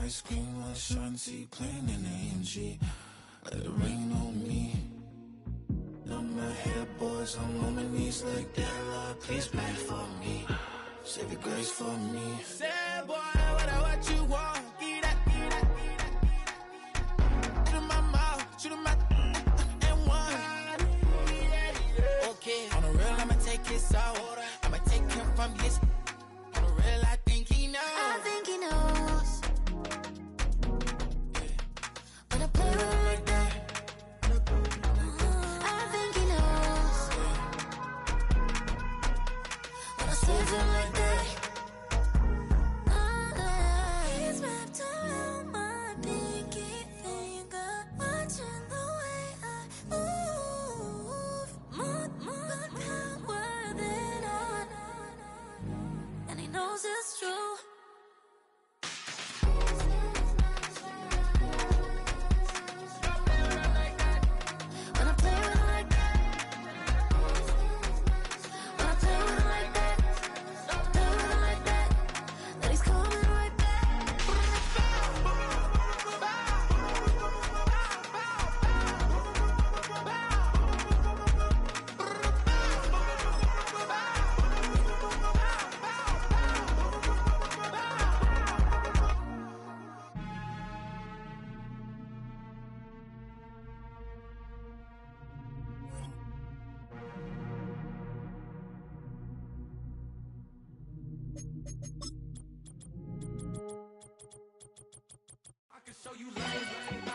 ice cream, my shanty playing in the AMG. Let it rain on me. Now my head, boys, I'm on my knees like that. Lord, please pray for me. Save your grace for me. Say, boy, what you want? Give that. Shoot in my mouth, shoot in my and one. Okay, on the real, I'ma take his out. I'ma take him from his. On the real, I think he knows. I think he knows. When I play with him like that. I think he knows. When I save him like that. He's wrapped around my pinky finger, watching the way I move. More power than on. And he knows it's true. When I play with him like that. When I play with him like that. Play with him like that. That he's coming right back.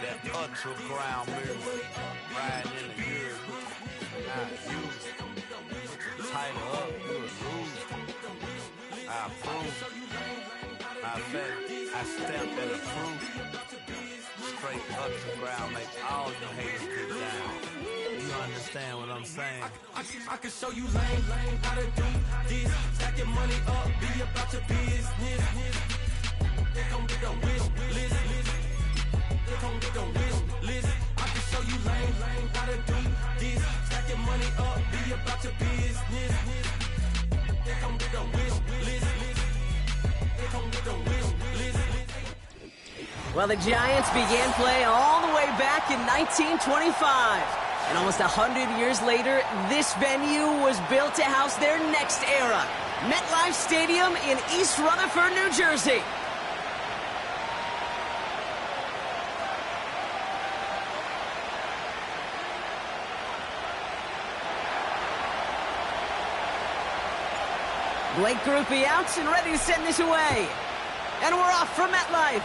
That ultra ground music, riding in the good, not used. Tighten up, you a lose. I approve. I bet I stamped and approve. Straight ultra ground make all you haters get down. You understand what I'm saying? I can show you lame how to do this. Stack your money up, be about your business. They come get the wish list. They come get the wish list. I can show you lame how to do this. Stack your money up, be about your business. They come get the wish list. They come get the wish list. Well, the Giants began play all the way back in 1925. And almost 100 years later, this venue was built to house their next era. MetLife Stadium in East Rutherford, New Jersey. Blake Grupe out and ready to send this away. And we're off from MetLife.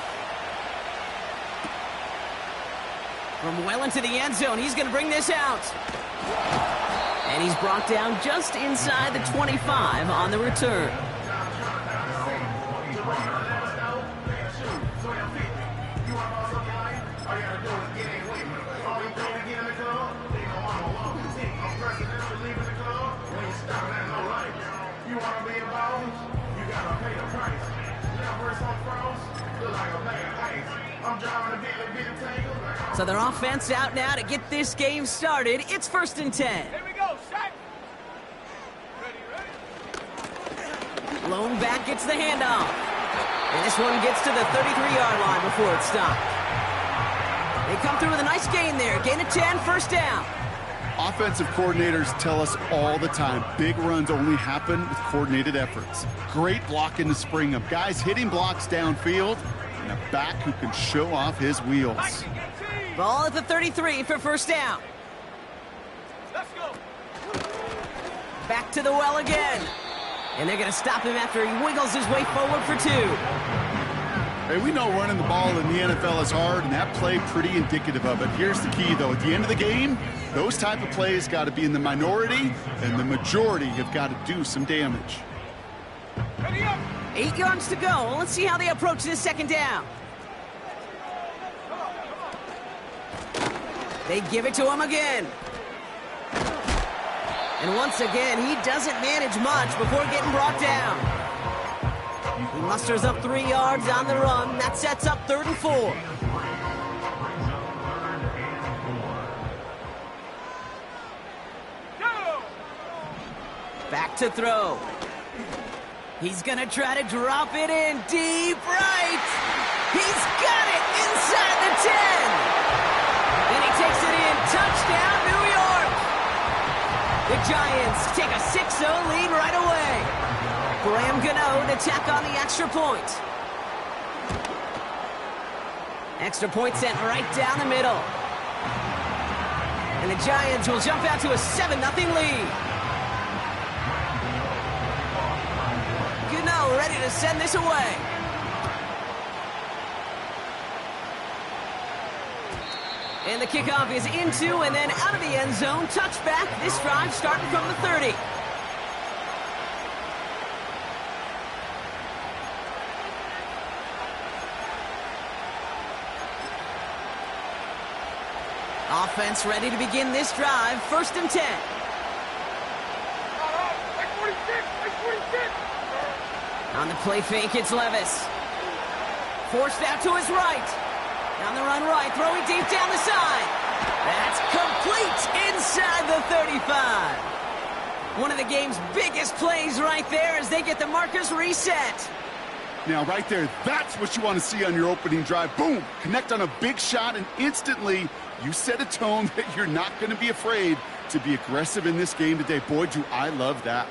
From well into the end zone, he's going to bring this out. And he's brought down just inside the 25 on the return. So their offense out now to get this game started. It's 1st and 10. Here we go, set. Ready. Lone back gets the handoff. And this one gets to the 33-yard line before it's stopped. They come through with a nice gain there. Gain of 10, first down. Offensive coordinators tell us all the time, big runs only happen with coordinated efforts. Great blocking to spring them. Guys hitting blocks downfield, and a back who can show off his wheels. Ball at the 33 for first down. Let's go. Back to the well again. And they're going to stop him after he wiggles his way forward for 2. Hey, we know running the ball in the NFL is hard, and that play pretty indicative of it. Here's the key, though. At the end of the game, those type of plays got to be in the minority, and the majority have got to do some damage. Ready up. 8 yards to go. Let's see how they approach this second down. They give it to him again. And once again, he doesn't manage much before getting brought down. He musters up 3 yards on the run. That sets up 3rd and 4. Back to throw. He's going to try to drop it in deep right. He's got it inside the 10. And he takes it in. Touchdown, New York. The Giants take a 6-0 lead right away. Graham Gano to tack on the extra point. Extra point sent right down the middle. And the Giants will jump out to a 7-0 lead. Gano ready to send this away. And the kickoff is into and then out of the end zone. Touchback. This drive starting from the 30. Offense ready to begin this drive. 1st and 10. On the play fake, it's Levis. Forced out to his right. On the run right, throwing deep down the side. That's complete inside the 35. One of the game's biggest plays right there as they get the markers reset. Now, right there, that's what you want to see on your opening drive. Boom! Connect on a big shot, and instantly you set a tone that you're not going to be afraid to be aggressive in this game today. Boy, do I love that.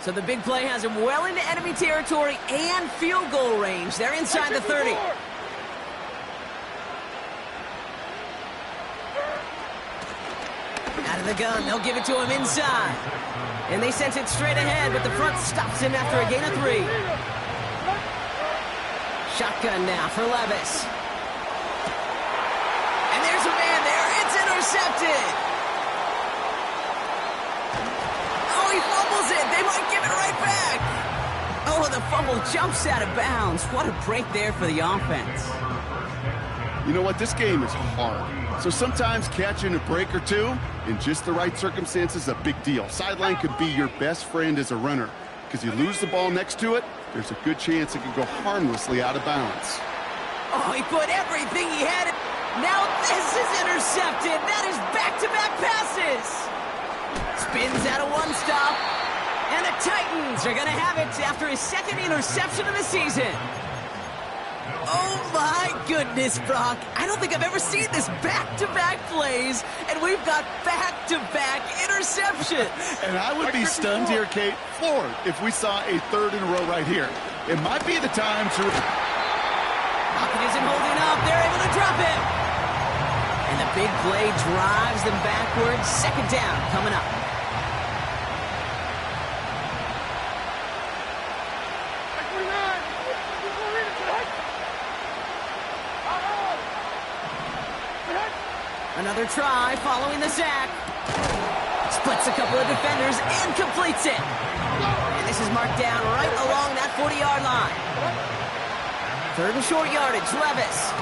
So the big play has him well into enemy territory and field goal range. They're inside the 30. Out of the gun, they'll give it to him inside. And they sent it straight ahead, but the front stops him after a gain of 3. Shotgun now for Levis. And there's a man there. It's intercepted. Oh, he fumbles it. They might give it right back. Oh, the fumble jumps out of bounds. What a break there for the offense. You know what? This game is hard. So sometimes catching a break or two in just the right circumstances is a big deal. Sideline could be your best friend as a runner because you lose the ball next to it, there's a good chance it could go harmlessly out of bounds. Oh, he put everything he had in. Now this is intercepted. That is back-to-back passes. Spins out of one stop. And the Titans are going to have it after his 2nd interception of the season. Oh, my goodness, Brock. I don't think I've ever seen this back-to-back plays, and we've got back-to-back interceptions. And I would be stunned here, Kate, floored, if we saw a 3rd in a row right here. It might be the time to... Pocket isn't holding up. They're able to drop it. And the big play drives them backwards. 2nd down coming up. Another try following the sack. Splits a couple of defenders and completes it. And this is marked down right along that 40-yard line. 3rd and short yardage, Levis.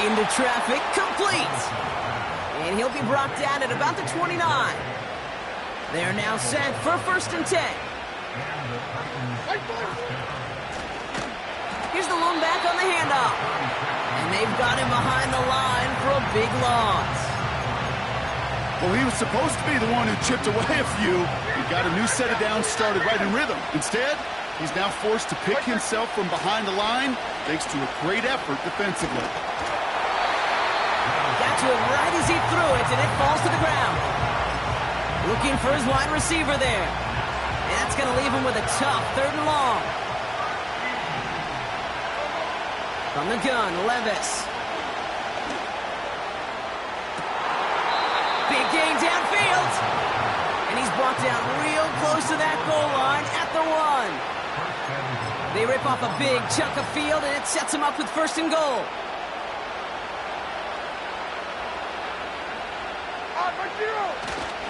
Into traffic, complete. And he'll be brought down at about the 29. They're now set for 1st and 10. Here's the lone back on the handoff. And they've got him behind the line for a big loss. Well, he was supposed to be the one who chipped away a few. He got a new set of downs started right in rhythm. Instead, he's now forced to pick himself from behind the line thanks to a great effort defensively. Got to it right as he threw it, and it falls to the ground. Looking for his wide receiver there. And that's going to leave him with a tough 3rd and long. From the gun, Levis. Big gain downfield. And he's brought down real close to that goal line at the 1. They rip off a big chunk of field, and it sets him up with 1st and goal.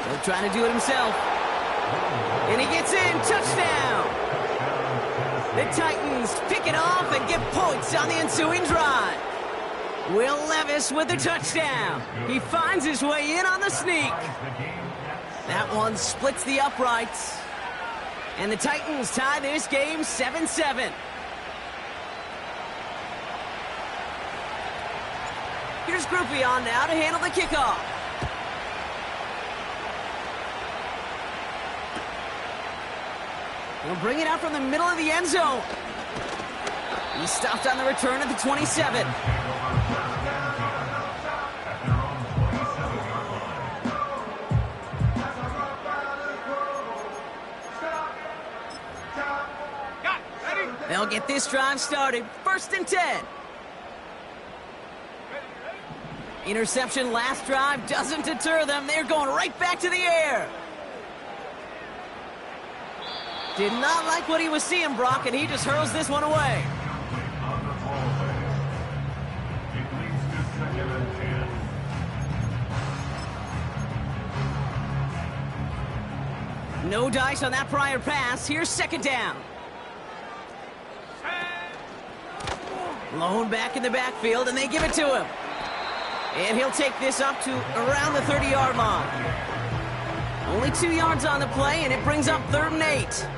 He'll try to do it himself. And he gets in. Touchdown. The Titans pick it off and get points on the ensuing drive. Will Levis with the touchdown. He finds his way in on the sneak. That one splits the uprights. And the Titans tie this game 7-7. Here's Groupie on now to handle the kickoff. He'll bring it out from the middle of the end zone. He stopped on the return at the 27. They'll get this drive started. 1st and 10. Interception last drive doesn't deter them. They're going right back to the air. Did not like what he was seeing, Brock, and he just hurls this one away. No dice on that prior pass. Here's 2nd down. Lone back in the backfield, and they give it to him. And he'll take this up to around the 30-yard line. Only 2 yards on the play, and it brings up 3rd and 8.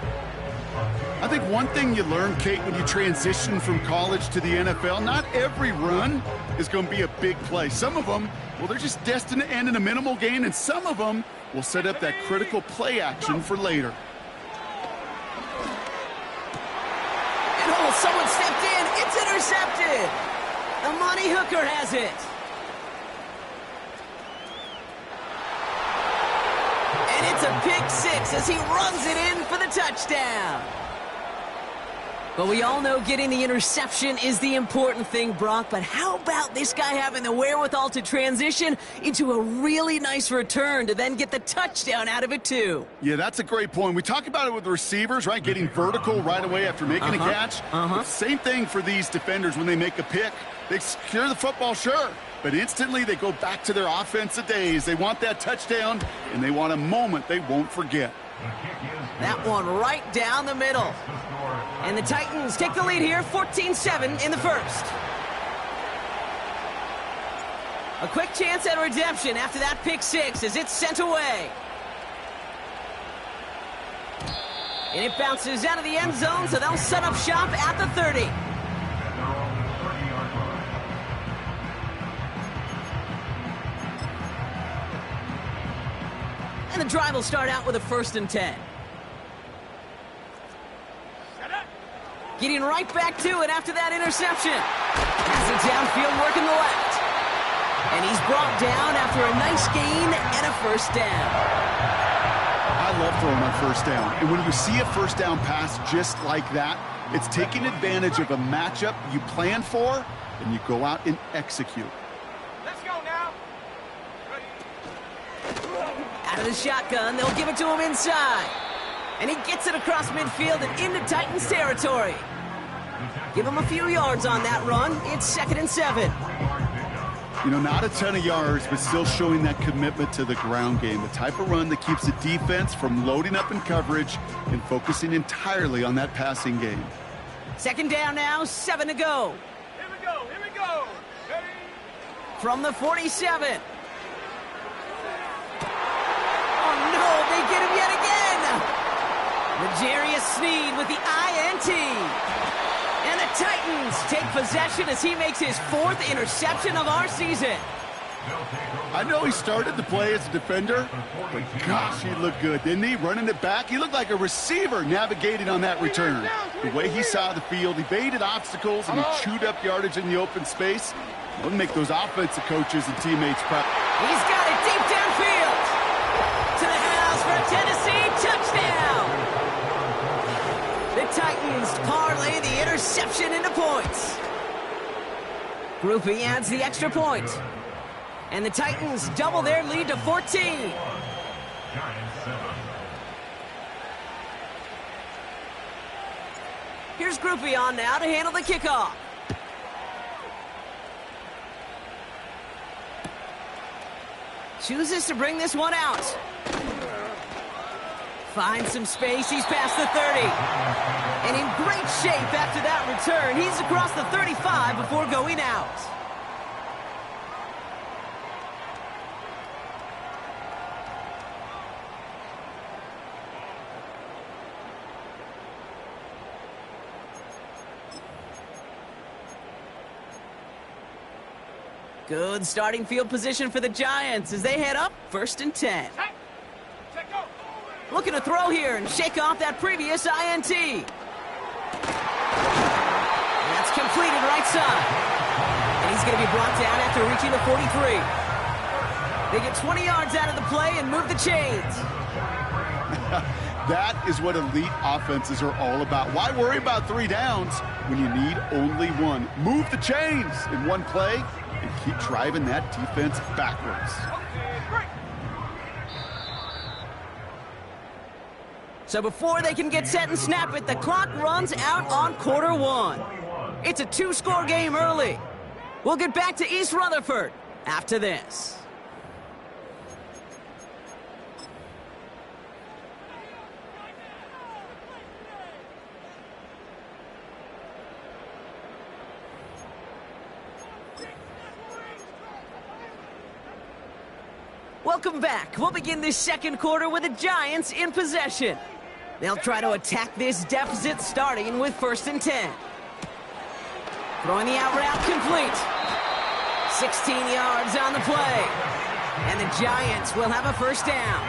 I think one thing you learn, Kate, when you transition from college to the NFL, not every run is going to be a big play. Some of them, well, they're just destined to end in a minimal gain, and some of them will set up that critical play action for later. And oh, someone stepped in. It's intercepted. The money hooker has it. And it's a pick 6 as he runs it in for the touchdown. But we all know getting the interception is the important thing, Brock. But how about this guy having the wherewithal to transition into a really nice return to then get the touchdown out of it, too? Yeah, that's a great point. We talk about it with the receivers, right? Getting vertical right away after making a catch. Same thing for these defenders when they make a pick. They secure the football, sure. But instantly they go back to their offensive days. They want that touchdown, and they want a moment they won't forget. That one right down the middle. And the Titans take the lead here, 14-7 in the first. A quick chance at redemption after that pick 6 as it's sent away. And it bounces out of the end zone, so they'll set up shop at the 30. And the drive will start out with a 1st and 10. Getting right back to it after that interception. Has it downfield working the left. And he's brought down after a nice gain and a 1st down. I love throwing on 1st down. And when you see a 1st down pass just like that, it's taking advantage of a matchup you plan for, and you go out and execute. Let's go now. Out of the shotgun, they'll give it to him inside. And he gets it across midfield and into Titans territory. Give him a few yards on that run. It's 2nd and 7. You know, not a ton of yards, but still showing that commitment to the ground game. The type of run that keeps the defense from loading up in coverage and focusing entirely on that passing game. 2nd down now, 7 to go. Here we go, here we go. Ready? From the 47. Oh, no, they get him yet again. L'Jarius Sneed with the INT. And the Titans take possession as he makes his 4th interception of our season. I know he started the play as a defender, but gosh, he looked good, didn't he? Running it back, he looked like a receiver navigating on that return. The way he saw the field, he baited obstacles, and he chewed up yardage in the open space. That'll make those offensive coaches and teammates proud. He's got it deep downfield. To the house for a Tennessee touchdown. The Titans parlay the interception into points. Groupie adds the extra point. And the Titans double their lead to 14. Here's Groupie on now to handle the kickoff. Chooses to bring this one out. Finds some space. He's past the 30. And in great shape after that return. He's across the 35 before going out. Good starting field position for the Giants as they head up 1st and 10. Looking to throw here and shake off that previous INT. That's completed right side. And he's going to be brought down after reaching the 43. They get 20 yards out of the play and move the chains. That is what elite offenses are all about. Why worry about 3 downs when you need only 1? Move the chains in one play and keep driving that defense backwards. So before they can get set and snap it, the clock runs out on quarter 1. It's a 2-score game early. We'll get back to East Rutherford after this. Welcome back. We'll begin this second quarter with the Giants in possession. They'll try to attack this deficit starting with 1st and 10. Throwing the out route complete. 16 yards on the play. And the Giants will have a first down.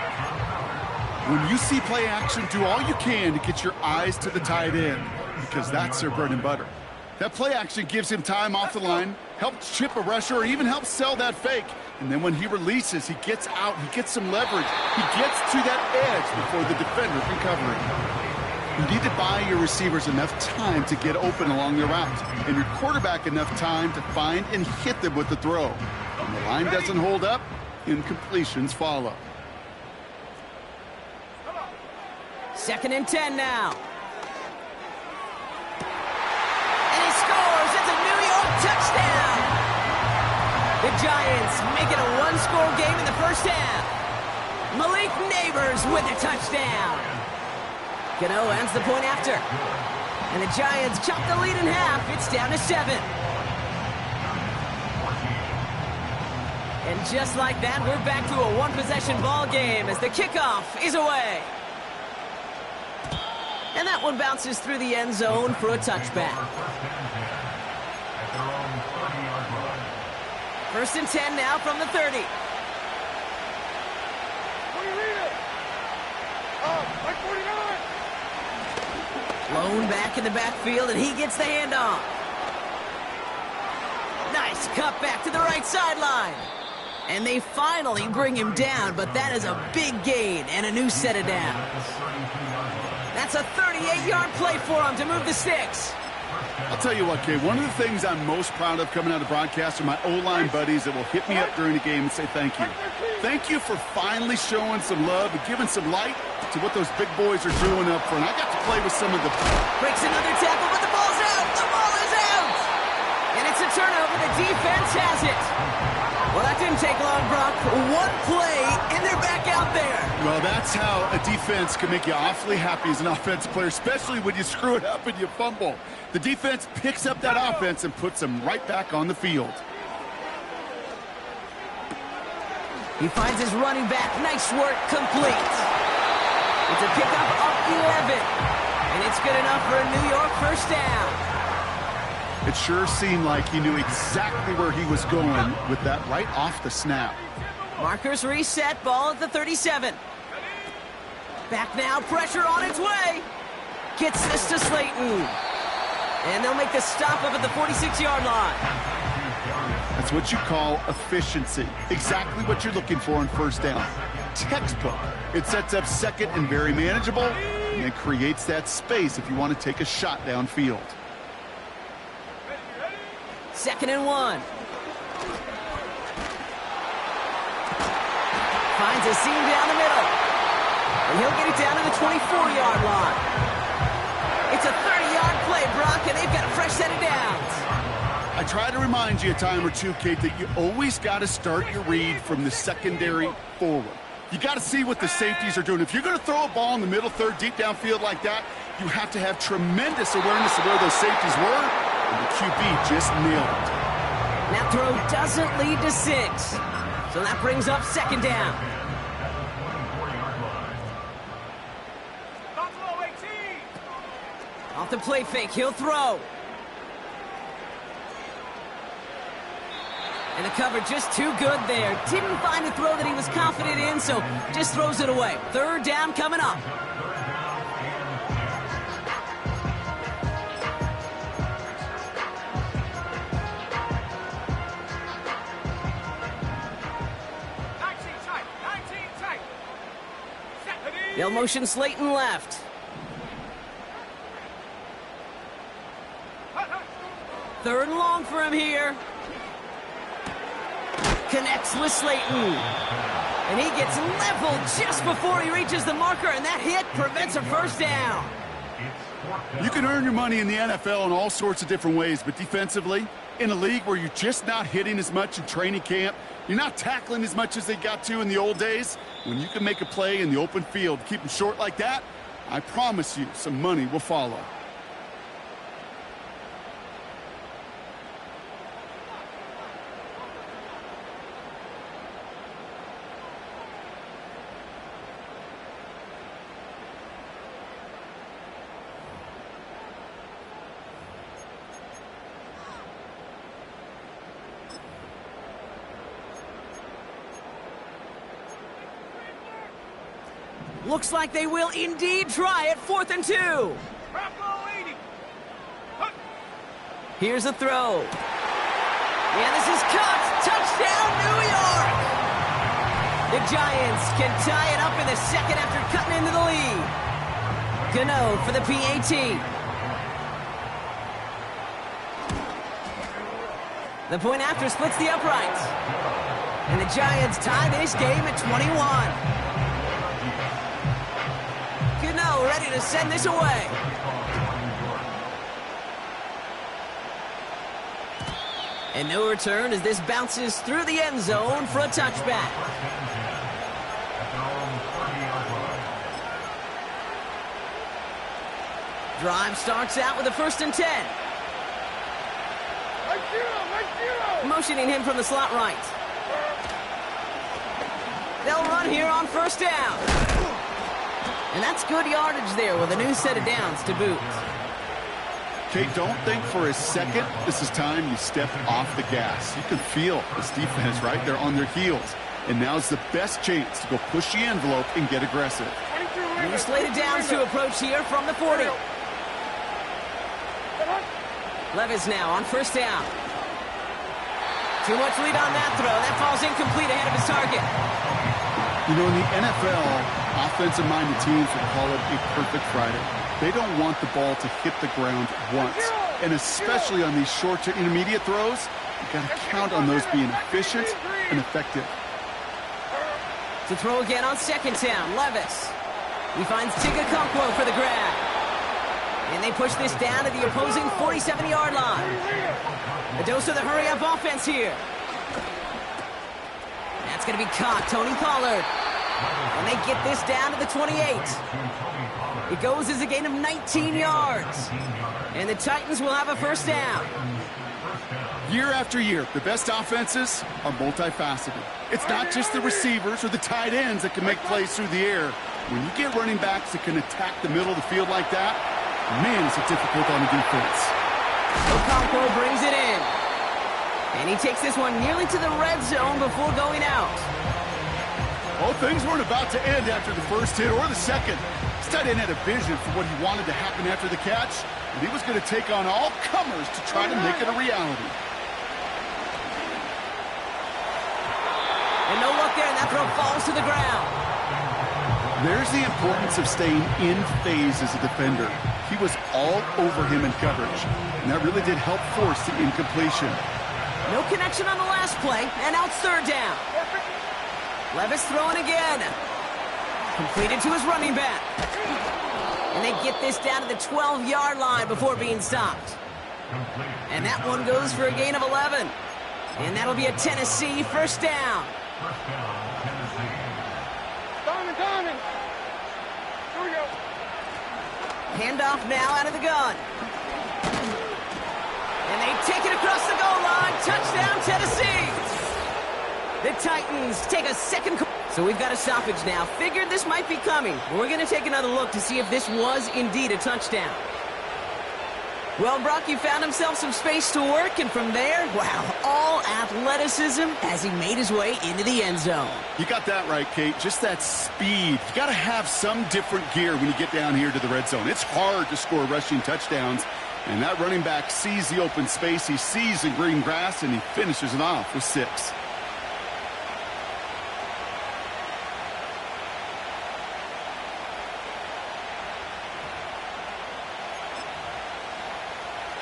When you see play action, do all you can to get your eyes to the tight end, because that's their bread and butter. That play action gives him time off the line, helps chip a rusher, or even helps sell that fake. And then when he releases, he gets out, he gets some leverage. He gets to that edge before the defender can cover him. You need to buy your receivers enough time to get open along their route, and your quarterback enough time to find and hit them with the throw. When the line doesn't hold up, incompletions follow. 2nd and 10 now. And he scores. It's a New York touchdown. The Giants make it a 1-score game in the first half. Malik Neighbors with a touchdown. Gano ends the point after. And the Giants chop the lead in half. It's down to 7. And just like that, we're back to a 1-possession ball game as the kickoff is away. And that one bounces through the end zone for a touchback. 1st and 10 now from the 30. Lone back in the backfield, and he gets the handoff. Nice cut back to the right sideline. And they finally bring him down, but that is a big gain and a new set of downs. That's a 38-yard play for him to move the sticks. I'll tell you what, Kay, one of the things I'm most proud of coming out of broadcast are my O-line buddies that will hit me up during the game and say thank you. Thank you for finally showing some love and giving some light to what those big boys are doing up front. I got to play with some of the... Breaks another tackle, but the ball's out! The ball is out! And it's a turnover. The defense has it. Well, that didn't take long, Brock. One play, and they're back out there. Well, that's how a defense can make you awfully happy as an offensive player, especially when you screw it up and you fumble. The defense picks up that offense and puts them right back on the field. He finds his running back. Nice work, complete. It's a pickup of 11, and it's good enough for a New York first down. It sure seemed like he knew exactly where he was going with that right off the snap. Markers reset, ball at the 37. Back now, pressure on its way. Gets this to Slayton. And they'll make the stop up at the 46-yard line. That's what you call efficiency. Exactly what you're looking for on first down. Textbook. It sets up second and very manageable, and it creates that space if you want to take a shot downfield. 2nd and 1. Finds a seam down the middle. And he'll get it down to the 24-yard line. It's a 30-yard play, Brock, and they've got a fresh set of downs. I try to remind you a time or two, Kate, that you always got to start your read from the secondary forward. You got to see what the safeties are doing. If you're going to throw a ball in the middle third, deep downfield like that, you have to have tremendous awareness of where those safeties were, and the QB just nailed it. That throw doesn't lead to 6. So that brings up 2nd down. Off the play fake, he'll throw. And the cover just too good there. Didn't find a throw that he was confident in, so just throws it away. 3rd down coming up. They'll motion Slayton left. Third and long for him here. Connects with Slayton. And he gets leveled just before he reaches the marker, and that hit prevents a first down. You can earn your money in the NFL in all sorts of different ways, but defensively, in a league where you're just not hitting as much in training camp, you're not tackling as much as they got to in the old days, when you can make a play in the open field, keep them short like that, I promise you some money will follow. Looks like they will indeed try it. 4th and 2. Here's a throw. And this is caught. Touchdown, New York! The Giants can tie it up in the second after cutting into the lead. Gano for the PAT. The point after splits the uprights. And the Giants tie this game at 21. Ready to send this away. And no return as this bounces through the end zone for a touchback. Drive starts out with a 1st and 10. Motioning him from the slot right. They'll run here on 1st down. And that's good yardage there with a new set of downs to boot. Kate, don't think for a second this is time you step off the gas. You can feel this defense right there on their heels. And now's the best chance to go push the envelope and get aggressive. New slated downs to approach here from the 40. Levis now on 1st down. Too much lead on that throw. That falls incomplete ahead of his target. You know, in the NFL, offensive-minded teams would call it a perfect Friday. They don't want the ball to hit the ground once. And especially on these short to intermediate throws, you've got to count on those being efficient and effective. To throw again on 2nd down, Levis. He finds Tigakonkwo for the grab. And they push this down to the opposing 47-yard line. A dose of the hurry-up offense here. That's going to be caught. Tony Pollard. And they get this down to the 28. It goes as a gain of 19 yards. And the Titans will have a 1st down. Year after year, the best offenses are multifaceted. It's not just the receivers or the tight ends that can make plays through the air. When you get running backs that can attack the middle of the field like that, man, is it difficult on the defense. Okonkwo brings it in. And he takes this one nearly to the red zone before going out. Well, things weren't about to end after the first hit or the second. This tight end had a vision for what he wanted to happen after the catch, and he was going to take on all comers to try to make it a reality. And no luck there, and that throw falls to the ground. There's the importance of staying in phase as a defender. He was all over him in coverage, and that really did help force the incompletion. No connection on the last play, and now it's 3rd down. Levis throwing again. Completed to his running back. And they get this down to the 12-yard line before being stopped. And that one goes for a gain of 11. And that'll be a Tennessee 1st down. Diamond. Here we go. Handoff now out of the gun. And they take it across the goal line. Touchdown, Tennessee. The Titans take a second. So we've got a stoppage now. Figured this might be coming. We're going to take another look to see if this was indeed a touchdown. Well, Brock, he found himself some space to work, and from there, wow, all athleticism as he made his way into the end zone. You got that right, Kate. Just that speed. You got to have some different gear when you get down here to the red zone. It's hard to score rushing touchdowns, and that running back sees the open space, he sees the green grass, and he finishes it off with 6.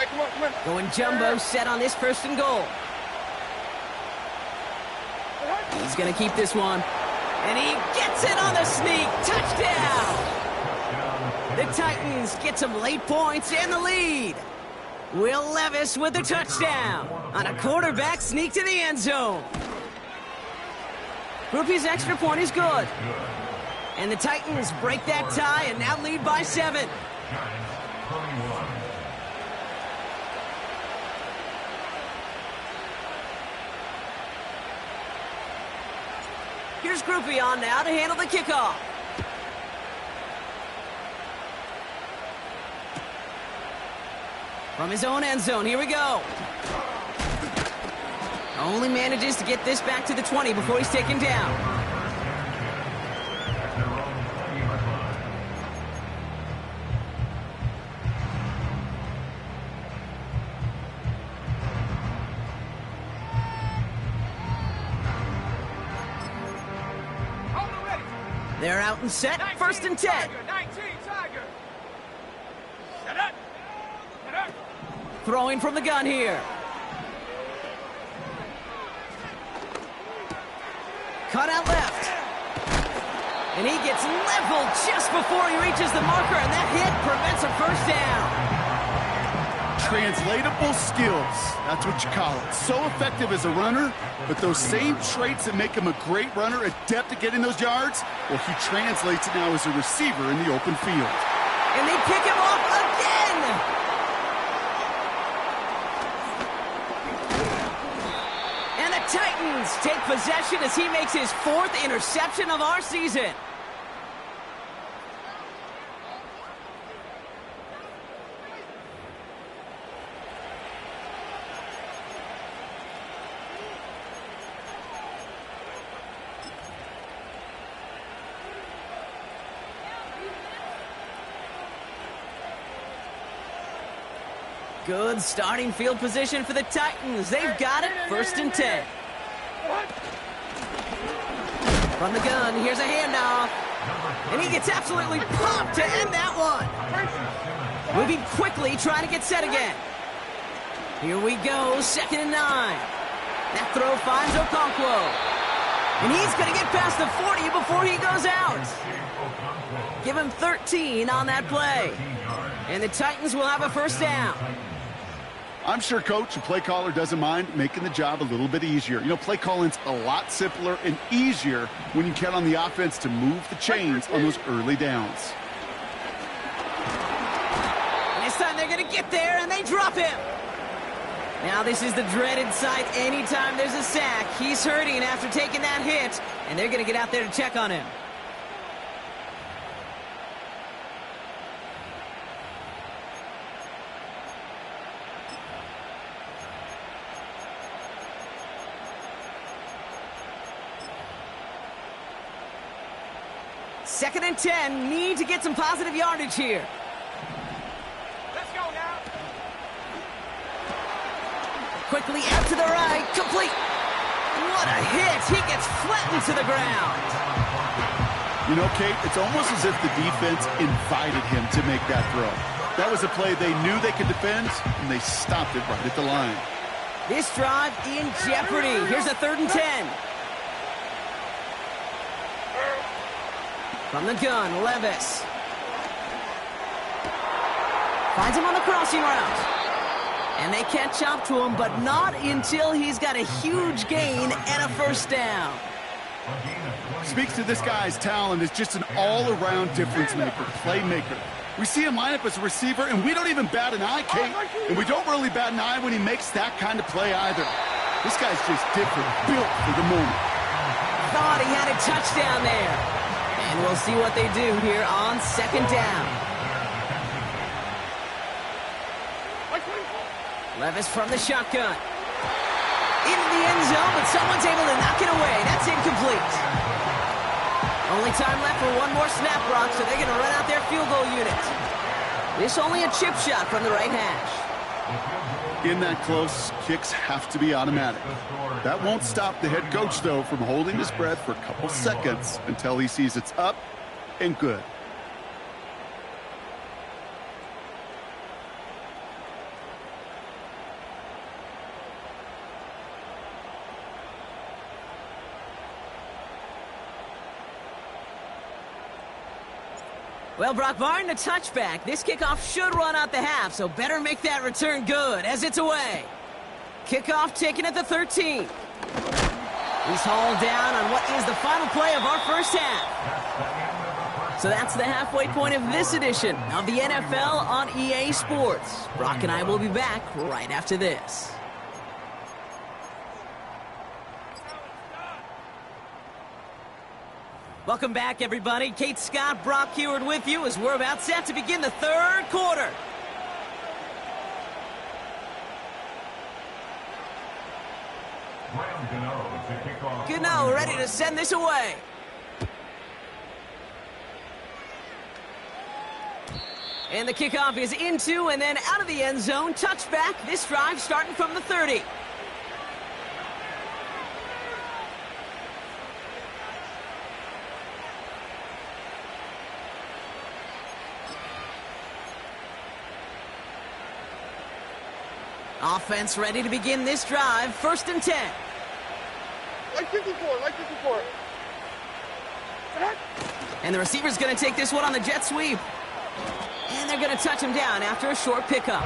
Hey, come on, come on. Going jumbo set on this first and goal. He's going to keep this one. And he gets it on the sneak. Touchdown! The Titans get some late points and the lead. Will Levis with the touchdown on a quarterback sneak to the end zone. Groupie's extra point is good. And the Titans break that tie and now lead by 7. Here's Groupie on now to handle the kickoff. From his own end zone, here we go. Only manages to get this back to the 20 before he's taken down. They're out and set, 1st and 10. 19, Tiger. Set up. Set up. Throwing from the gun here. Cut out left. And he gets leveled just before he reaches the marker, and that hit prevents a first down. Translatable skills. That's what you call it. So effective as a runner, but those same traits that make him a great runner, adept at getting those yards, well, he translates it now as a receiver in the open field. And they pick him off again! And the Titans take possession as he makes his 4th interception of our season. Good starting field position for the Titans. They've got it, 1st and 10. From the gun, here's a handoff. And he gets absolutely popped to end that one. Moving quickly, trying to get set again. Here we go, 2nd and 9. That throw finds Okonkwo. And he's going to get past the 40 before he goes out. Give him 13 on that play. And the Titans will have a first down. I'm sure coach and play caller doesn't mind making the job a little bit easier. You know, play calling's a lot simpler and easier when you count on the offense to move the chains on those early downs. And this time they're going to get there, and they drop him. Now this is the dreaded sight anytime there's a sack. He's hurting after taking that hit, and they're going to get out there to check on him. Second and 10, need to get some positive yardage here. Let's go now. Quickly out to the right, complete. What a hit, he gets flattened to the ground. You know, Kate, it's almost as if the defense invited him to make that throw. That was a play they knew they could defend, and they stopped it right at the line. This drive in jeopardy. Here's a 3rd and 10. From the gun, Levis. Finds him on the crossing route. And they catch up to him, but not until he's got a huge gain and a first down. Speaks to this guy's talent as just an all-around difference maker, playmaker. We see him line up as a receiver, and we don't even bat an eye, Kate. And we don't really bat an eye when he makes that kind of play either. This guy's just different, built for the moment. Thought he had a touchdown there. And we'll see what they do here on 2nd down. Levis from the shotgun. Into the end zone, but someone's able to knock it away. That's incomplete. Only time left for one more snap, Brock, so they're going to run out their field goal unit. This only a chip shot from the right hash. In that close, kicks have to be automatic. That won't stop the head coach, though, from holding his breath for a couple seconds until he sees it's up and good. Well, Brock, barring the touchback, this kickoff should run out the half, so better make that return good as it's away. Kickoff taken at the 13. He's hauled down on what is the final play of our first half. So that's the halfway point of this edition of the NFL on EA Sports. Brock and I will be back right after this. Welcome back, everybody. Kate Scott, Brock Heward with you as we're about set to begin the third quarter. Gano ready to send this away. And the kickoff is into and then out of the end zone. Touchback. This drive starting from the 30. Offense ready to begin this drive. 1st and 10. Like 54, like 54. And the receiver's going to take this one on the jet sweep. And they're going to touch him down after a short pickup.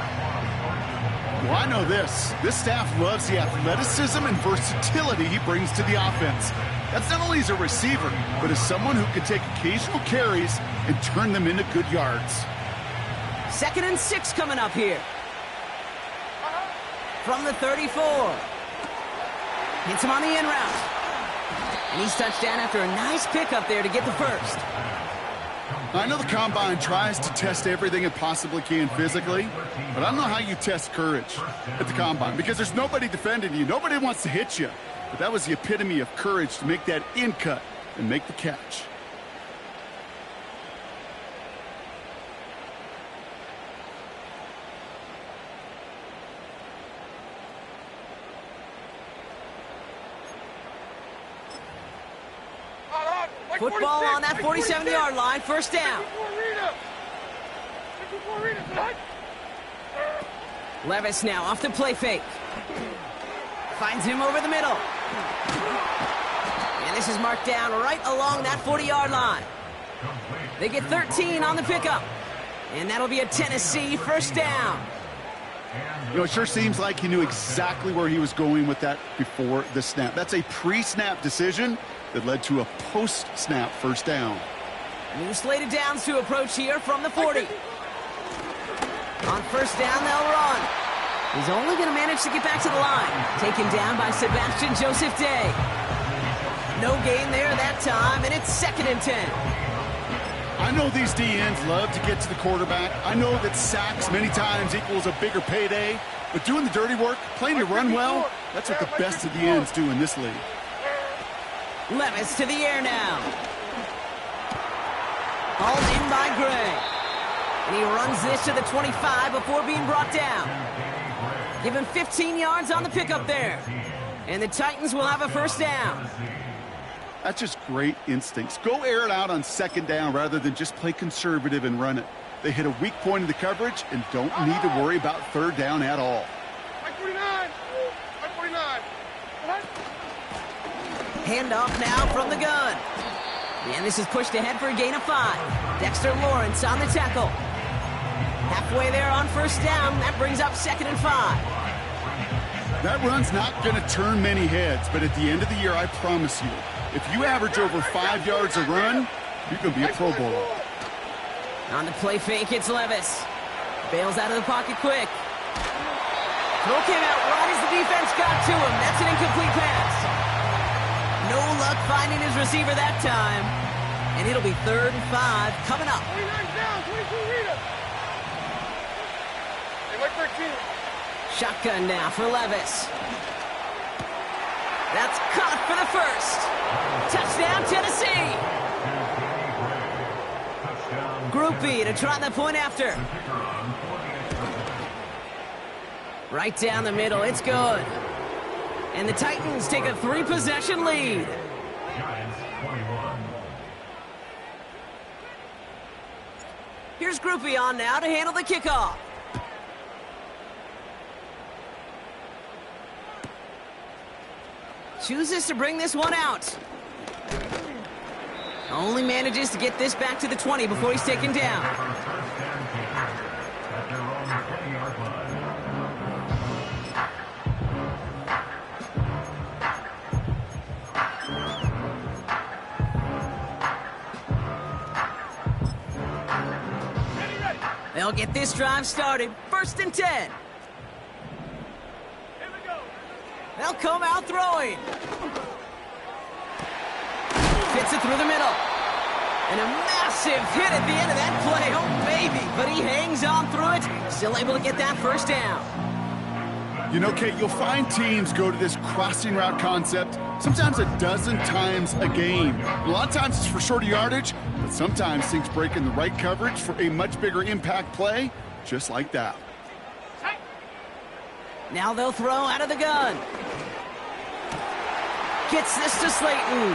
Well, I know this. This staff loves the athleticism and versatility he brings to the offense. That's not only as a receiver, but as someone who can take occasional carries and turn them into good yards. 2nd and 6 coming up here. From the 34. Hits him on the in route. And he's touched down after a nice pickup there to get the first. I know the Combine tries to test everything it possibly can physically, but I don't know how you test courage at the Combine because there's nobody defending you. Nobody wants to hit you. But that was the epitome of courage to make that in cut and make the catch. Football on that 47-yard line, 1st down. Levis now off the play fake. Finds him over the middle. And this is marked down right along that 40-yard line. They get 13 on the pickup. And that'll be a Tennessee 1st down. You know, it sure seems like he knew exactly where he was going with that before the snap. That's a pre-snap decision that led to a post-snap 1st down. New slated downs to approach here from the 40. On 1st down, they'll run. He's only going to manage to get back to the line. Taken down by Sebastian Joseph Day. No gain there that time, and it's 2nd and 10. I know these DNs love to get to the quarterback. I know that sacks many times equals a bigger payday, but doing the dirty work, playing to run well, that's what the best of the ends do in this league. Levis to the air now. Hauled in by Gray. And he runs this to the 25 before being brought down. Give him 15 yards on the pickup there. And the Titans will have a 1st down. That's just great instincts. Go air it out on 2nd down rather than just play conservative and run it. They hit a weak point in the coverage and don't need to worry about 3rd down at all. 49. 49. Handoff now from the gun. And this is pushed ahead for a gain of 5. Dexter Lawrence on the tackle. Halfway there on 1st down. That brings up 2nd and 5. That run's not going to turn many heads, but at the end of the year, I promise you, if you average over 5 yards a run, you can be a Pro Bowler. On the play fake, it's Levis. Bails out of the pocket quick. Throw came out right as the defense got to him. That's an incomplete pass. No luck finding his receiver that time. And it'll be 3rd and 5 coming up. 29 down, 22 reader. They went 13. Shotgun now for Levis. That's caught for the 1st. Touchdown, Tennessee. Group B to try the point after. Right down the middle, it's good. And the Titans take a 3-possession lead. Here's Group B on now to handle the kickoff. Chooses to bring this one out. Only manages to get this back to the 20 before he's taken down. They'll get this drive started. 1st and 10. They'll come out throwing. Fits it through the middle. And a massive hit at the end of that play. Oh, baby. But he hangs on through it. Still able to get that 1st down. You know, Kate, you'll find teams go to this crossing route concept sometimes a dozen times a game. A lot of times it's for shorter yardage, but sometimes things break in the right coverage for a much bigger impact play, just like that. Now they'll throw out of the gun. Gets this to Slayton.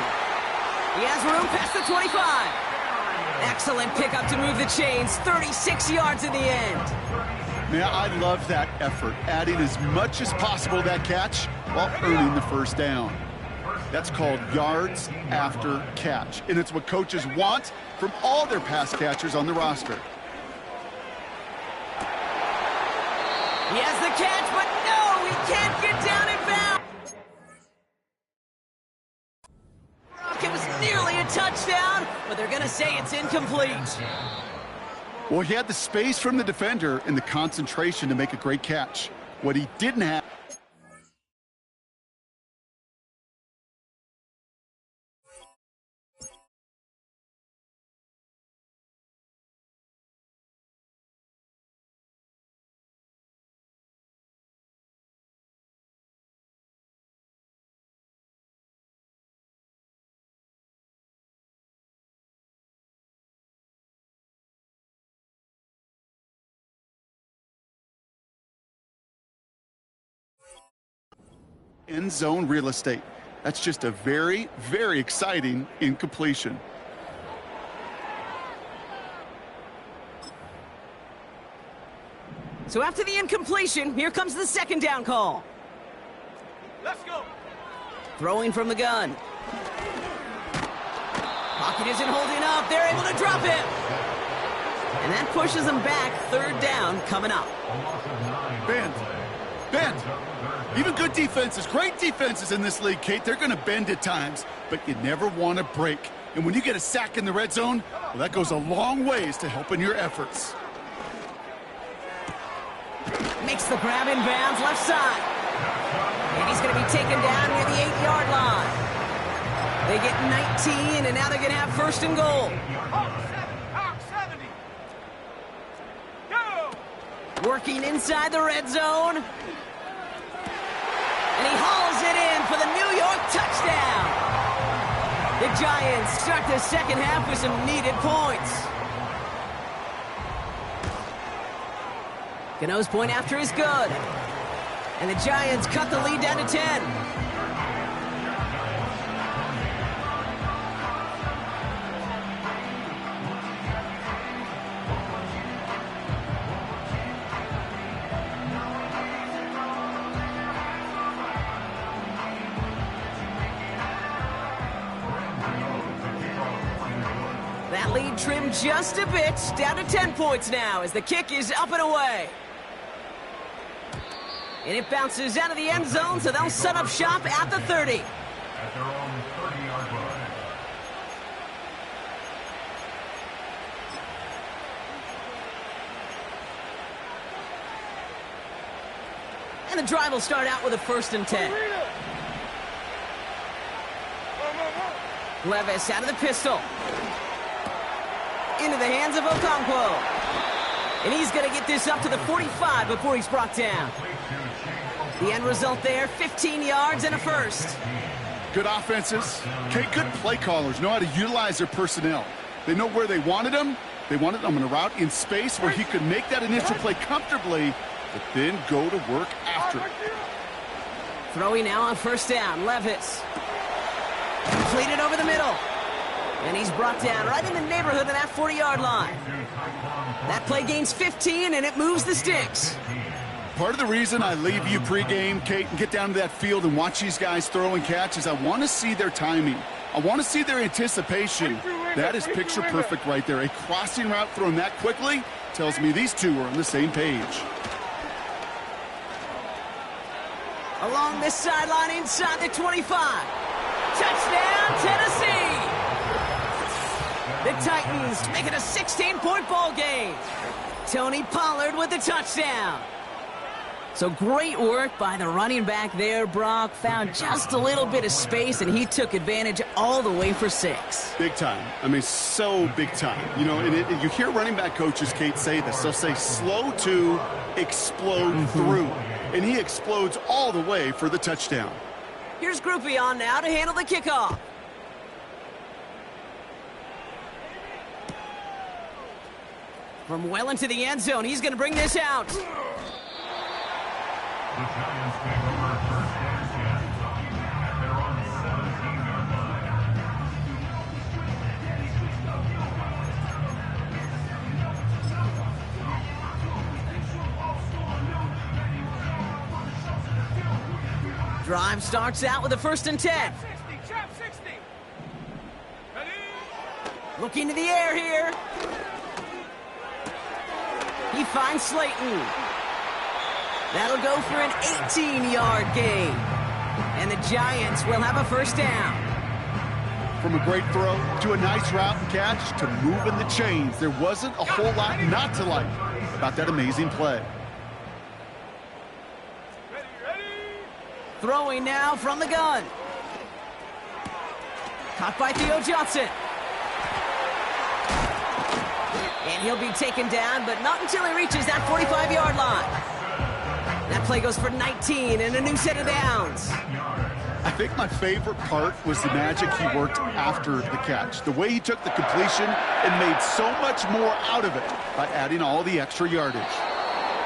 He has room past the 25. Excellent pickup to move the chains. 36 yards in the end. Man, I love that effort, adding as much as possible to that catch while earning the 1st down. That's called yards after catch, and it's what coaches want from all their pass catchers on the roster. He has the catch, but no, he can't get down and bounds. It was nearly a touchdown, but they're going to say it's incomplete. Well, he had the space from the defender and the concentration to make a great catch. What he didn't have. End zone real estate. That's just a very, very exciting incompletion. So after the incompletion, here comes the 2nd down call. Let's go. Throwing from the gun. Pocket isn't holding up. They're able to drop him. And that pushes them back. 3rd down coming up. Bend. Even good defenses, great defenses in this league, Kate, they're going to bend at times, but you never want to break. And when you get a sack in the red zone, well, that goes a long ways to helping your efforts. Makes the grab in bounds left side. And he's going to be taken down near the 8-yard line. They get 19, and now they're going to have 1st and goal. Hawk 70. Go. Working inside the red zone. And he hauls it in for the New York touchdown. The Giants start the 2nd half with some needed points. Gano's point after is good. And the Giants cut the lead down to 10. That lead trimmed just a bit, down to 10 points now as the kick is up and away. And it bounces out of the end zone, so they'll set up shop at the 30. At their own 30-yard line. And the drive will start out with a 1st and 10. Levis out of the pistol. Into the hands of Okonkwo. And he's going to get this up to the 45 before he's brought down. The end result there, 15 yards and a 1st. Good offenses. Okay, good play callers know how to utilize their personnel. They know where they wanted them. They wanted them in a route in space where he could make that initial play comfortably, but then go to work after it. Throwing now on 1st down, Levis. Completed over the middle. And he's brought down right in the neighborhood of that 40-yard line. That play gains 15, and it moves the sticks. Part of the reason I leave you pregame, Kate, and get down to that field and watch these guys throw and catch is I want to see their timing. I want to see their anticipation. That is picture perfect right there. A crossing route thrown that quickly tells me these two are on the same page. Along this sideline inside the 25. Touchdown, Tennessee! The Titans make it a 16-point ball game. Tony Pollard with the touchdown. So great work by the running back there, Brock. Found just a little bit of space, and he took advantage all the way for 6. Big time. I mean, so big time. You know, and you hear running back coaches, Kate, say this. They'll say slow to explode through. And he explodes all the way for the touchdown. Here's Groupie on now to handle the kickoff. From well into the end zone, he's going to bring this out. The Giants take over first and 10. They're on the 17-yard line. Drive starts out with a 1st and 10. Trap 60. Ready? Looking to the air here. He finds Slayton. That'll go for an 18-yard gain. And the Giants will have a 1st down. From a great throw to a nice route and catch to moving the chains, there wasn't a whole lot not to like about that amazing play. Ready? Throwing now from the gun. Caught by Theo Johnson. And he'll be taken down, but not until he reaches that 45-yard line. That play goes for 19 and a new set of downs. I think my favorite part was the magic he worked after the catch. The way he took the completion and made so much more out of it by adding all the extra yardage.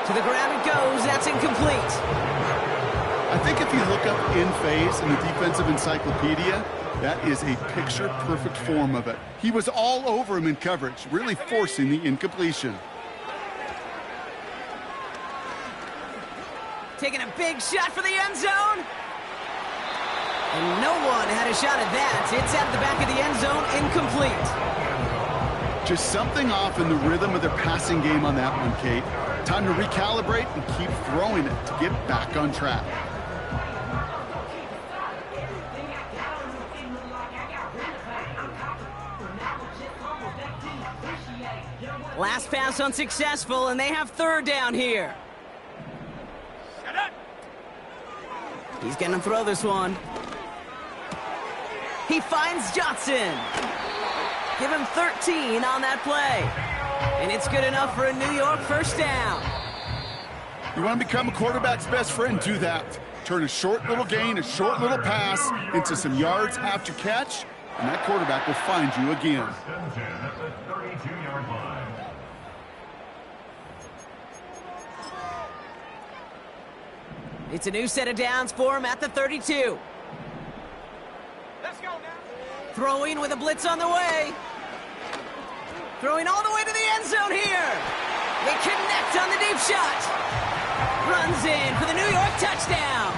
To the ground it goes. That's incomplete. I think if you look up in phase in the defensive encyclopedia, that is a picture-perfect form of it. He was all over him in coverage, really forcing the incompletion. Taking a big shot for the end zone. And no one had a shot at that. It's at the back of the end zone, incomplete. Just something off in the rhythm of their passing game on that one, Kate. Time to recalibrate and keep throwing it to get back on track. Last pass unsuccessful, and they have 3rd down here. He's going to throw this one. He finds Johnson. Give him 13 on that play. And it's good enough for a New York 1st down. You want to become a quarterback's best friend, do that. Turn a short little gain, a short little pass into some yards after catch, and that quarterback will find you again. First and 10 at the 32-yard line. It's a new set of downs for him at the 32. Let's go now. Throwing with a blitz on the way. Throwing all the way to the end zone here. They connect on the deep shot. Runs in for the New York touchdown.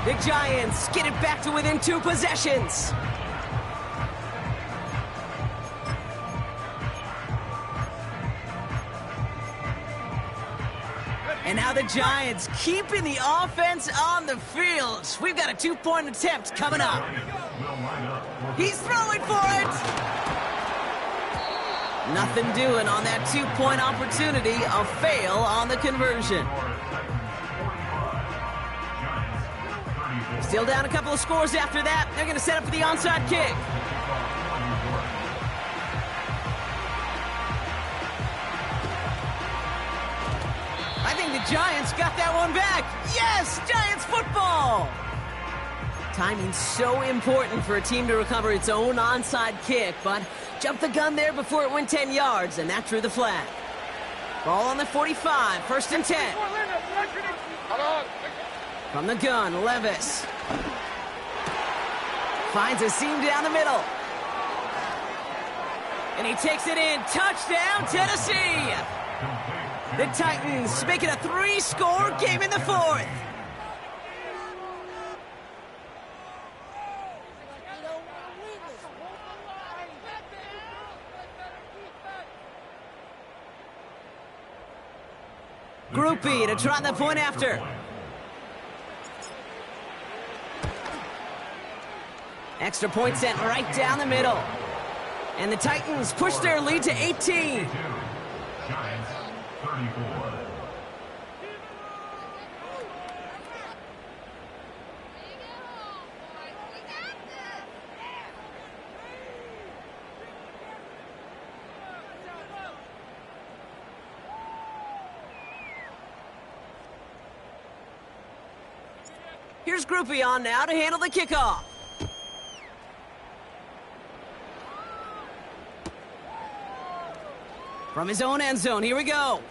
The Giants get it back to within 2 possessions. And now the Giants keeping the offense on the field. We've got a 2-point attempt coming up. He's throwing for it. Nothing doing on that 2-point opportunity. A fail on the conversion. Still down a couple of scores after that. They're going to set up for the onside kick. I think the Giants got that one back. Yes, Giants football. Timing's so important for a team to recover its own onside kick, but jumped the gun there before it went 10 yards, and that drew the flag. Ball on the 45, 1st and 10. From the gun, Levis. Finds a seam down the middle. And he takes it in. Touchdown, Tennessee. The Titans make it a 3-score game in the 4th. Groupie to try the point after. Extra point sent right down the middle. And the Titans push their lead to 18. Giants 34. Here's Groupie on now to handle the kickoff. From his own end zone, here we go.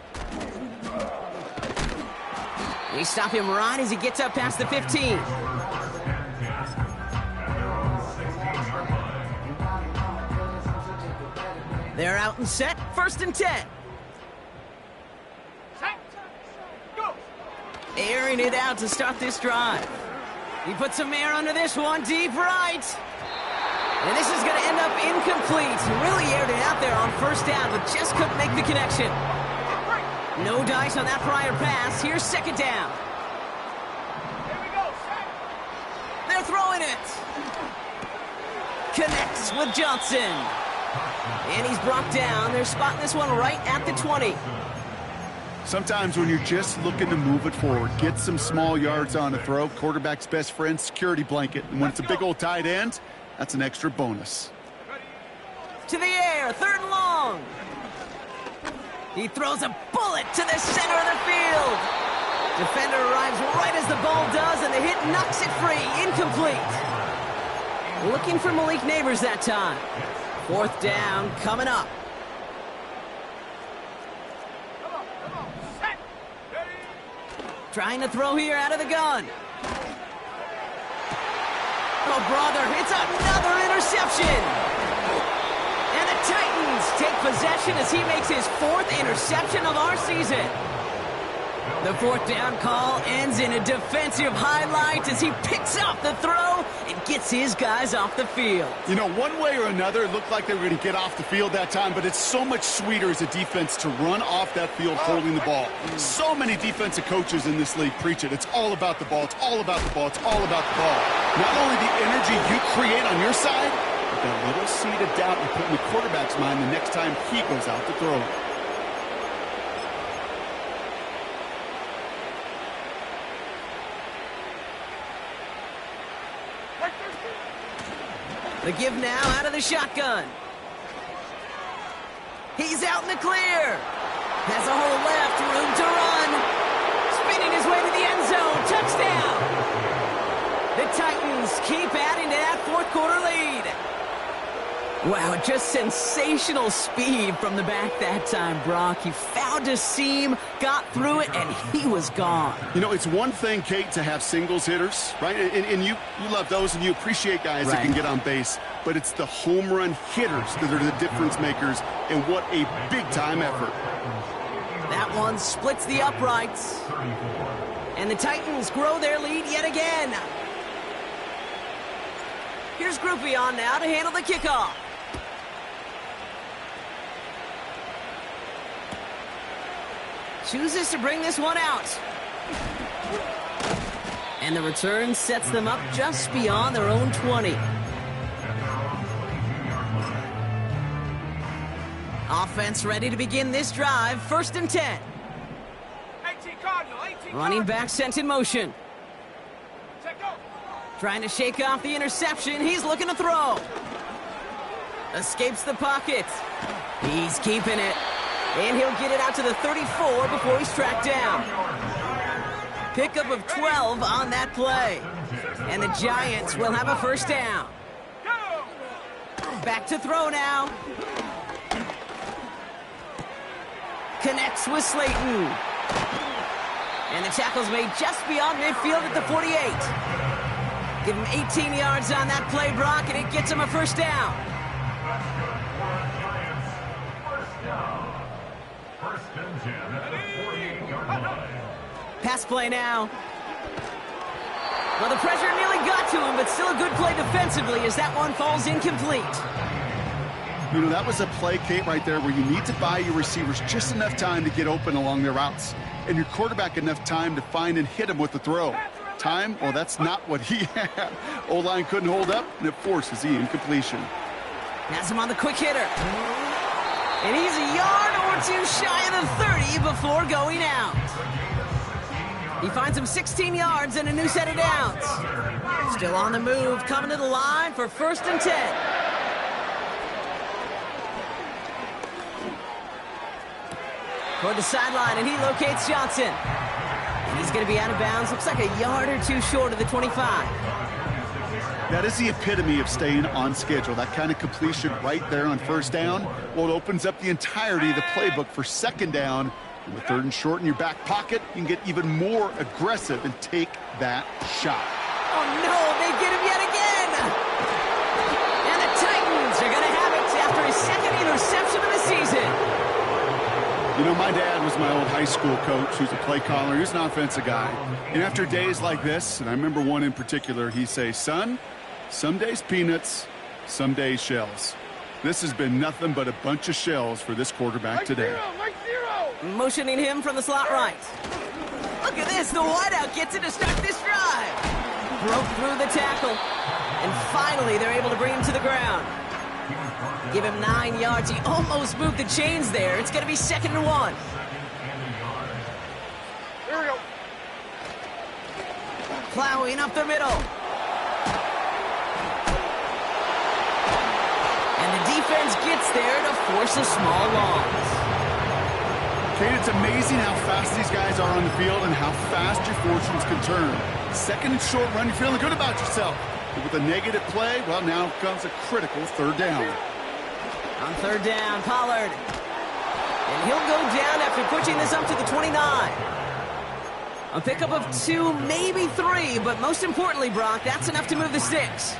They stop him right as he gets up past the 15. They're out and set, 1st and 10. Set. Go. Airing it out to start this drive. He puts some air under this one, deep right. And this is going to end up incomplete. Really aired it out there on 1st down, but just couldn't make the connection. No dice on that prior pass. Here's 2nd down. Here we go. Set. They're throwing it. Connects with Johnson. And he's brought down. They're spotting this one right at the 20. Sometimes when you're just looking to move it forward, get some small yards on a throw, quarterback's best friend, security blanket. And when it's a big old tight end, that's an extra bonus. To the air, 3rd and long. He throws a bullet to the center of the field. Defender arrives right as the ball does, and the hit knocks it free. Incomplete. Looking for Malik Neighbors that time. 4th down coming up. Come on. Set. Ready. Trying to throw here out of the gun. Oh, brother, it's another interception. And the Titans take possession as he makes his 4th interception of our season. The 4th down call ends in a defensive highlight as he picks up the throw and gets his guys off the field. You know, one way or another, it looked like they were going to get off the field that time, but it's so much sweeter as a defense to run off that field holding the ball. So many defensive coaches in this league preach it. It's all about the ball. It's all about the ball. It's all about the ball. Not only the energy you create on your side, but that little seed of doubt you put in the quarterback's mind the next time he goes out to throw it. The give now out of the shotgun. He's out in the clear. Has a hole left, room to run. Spinning his way to the end zone. Touchdown. The Titans keep adding to that 4th quarter lead. Wow, just sensational speed from the back that time, Brock. He found a seam, got through it, and he was gone. You know, it's one thing, Kate, to have singles hitters, right? And you love those, and you appreciate guys that can get on base. But it's the home run hitters that are the difference makers, and what a big-time effort. That one splits the uprights. And the Titans grow their lead yet again. Here's Groupie on now to handle the kickoff. Chooses to bring this one out. And the return sets them up just beyond their own 20. Offense ready to begin this drive. 1st and 10. 18 Cardinal. 18 Running back sent in motion. Set. Go. Trying to shake off the interception. He's looking to throw. Escapes the pocket. He's keeping it. And he'll get it out to the 34 before he's tracked down. Pickup of 12 on that play. And the Giants will have a 1st down. Back to throw now. Connects with Slayton. And the tackle's made just beyond midfield at the 48. Give him 18 yards on that play, Brock, and it gets him a 1st down. Pass play now. Well, the pressure nearly got to him, but still a good play defensively as that one falls incomplete. You know, that was a play, Kate, right there where you need to buy your receivers just enough time to get open along their routes, and your quarterback enough time to find and hit him with the throw. Time, well, that's not what he had. O-line couldn't hold up, and it forces the incompletion. Has him on the quick hitter. And he's a yard or two shy of the 30 before going out. He finds him 16 yards and a new set of downs. Still on the move, coming to the line for 1st and 10. Toward the sideline, and he locates Johnson. And he's going to be out of bounds. Looks like a yard or two short of the 25. That is the epitome of staying on schedule. That kind of completion right there on 1st down. Well, it opens up the entirety of the playbook for 2nd down. And with 3rd and short in your back pocket, you can get even more aggressive and take that shot. Oh, no, they get him yet again. And the Titans are going to have it after his 2nd interception of the season. You know, my dad was my old high school coach. He was a play caller. He was an offensive guy. And after days like this, and I remember one in particular, he'd say, son, some days peanuts, some days shells. This has been nothing but a bunch of shells for this quarterback today. Motioning him from the slot right. Look at this. The wideout gets it to start this drive. Broke through the tackle. And finally, they're able to bring him to the ground. Give him 9 yards. He almost moved the chains there. It's going to be 2nd and 1. Here we go. Plowing up the middle. And the defense gets there to force a small loss. Kate, it's amazing how fast these guys are on the field and how fast your fortunes can turn. 2nd and short run, you're feeling good about yourself. But with a negative play, well, now comes a critical 3rd down. On 3rd down, Pollard. And he'll go down after pushing this up to the 29. A pickup of 2, maybe 3, but most importantly, Brock, that's enough to move the sticks.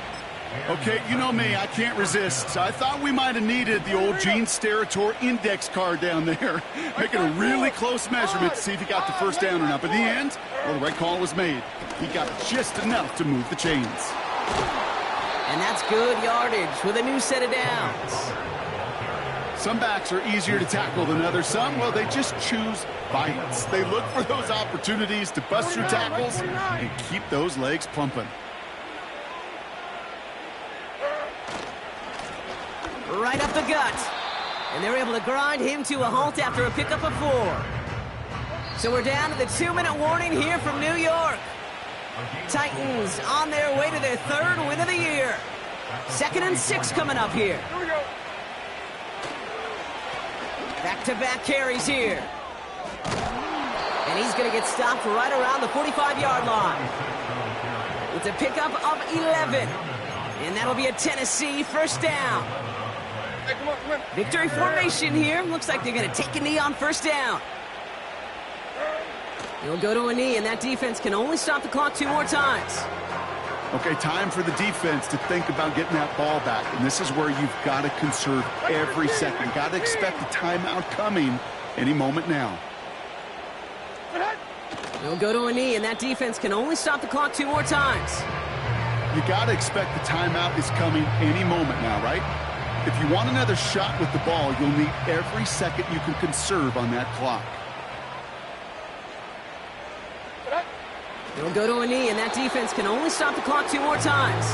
Okay, you know me, I can't resist. I thought we might have needed the old Gene Steratore index card down there, making a really close measurement to see if he got the 1st down or not. But in the end, well, the right call was made. He got just enough to move the chains. And that's good yardage with a new set of downs. Some backs are easier to tackle than others. Some, well, they just choose violence. They look for those opportunities to bust through tackles and keep those legs pumping. Right up the gut. And they're able to grind him to a halt after a pickup of 4. So we're down to the 2-minute warning here from New York. Titans on their way to their 3rd win of the year. 2nd and 6 coming up here. Here we go. Back-to-back carries here. And he's going to get stopped right around the 45-yard line. It's a pickup of 11. And that'll be a Tennessee 1st down. Hey, come on, come on. Victory formation here. Looks like they're going to take a knee on 1st down. He'll go to a knee, and that defense can only stop the clock 2 more times. Okay, time for the defense to think about getting that ball back. And this is where you've got to conserve every second. You've got to expect a timeout coming any moment now. He'll go to a knee, and that defense can only stop the clock 2 more times. You got to expect the timeout is coming any moment now, right? If you want another shot with the ball, you'll need every second you can conserve on that clock. He'll go to a knee, and that defense can only stop the clock 2 more times.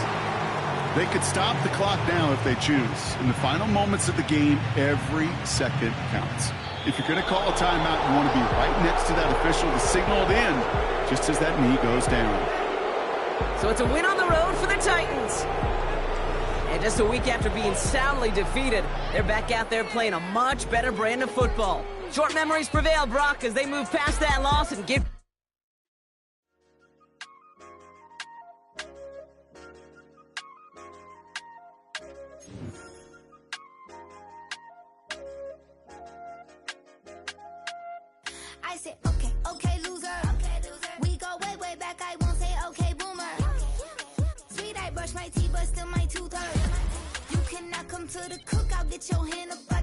They could stop the clock now if they choose. In the final moments of the game, every second counts. If you're going to call a timeout, you want to be right next to that official to signal it in just as that knee goes down. So it's a win on the road for the Titans. And just a week after being soundly defeated, they're back out there playing a much better brand of football. Short memories prevail, Brock, as they move past that loss and get... I said, okay, okay, loser. We go way, way back. I won't say, okay, boomer. Sweet, I brush my teeth, but still my tooth hurt. You cannot come to the cookout, get your hand up.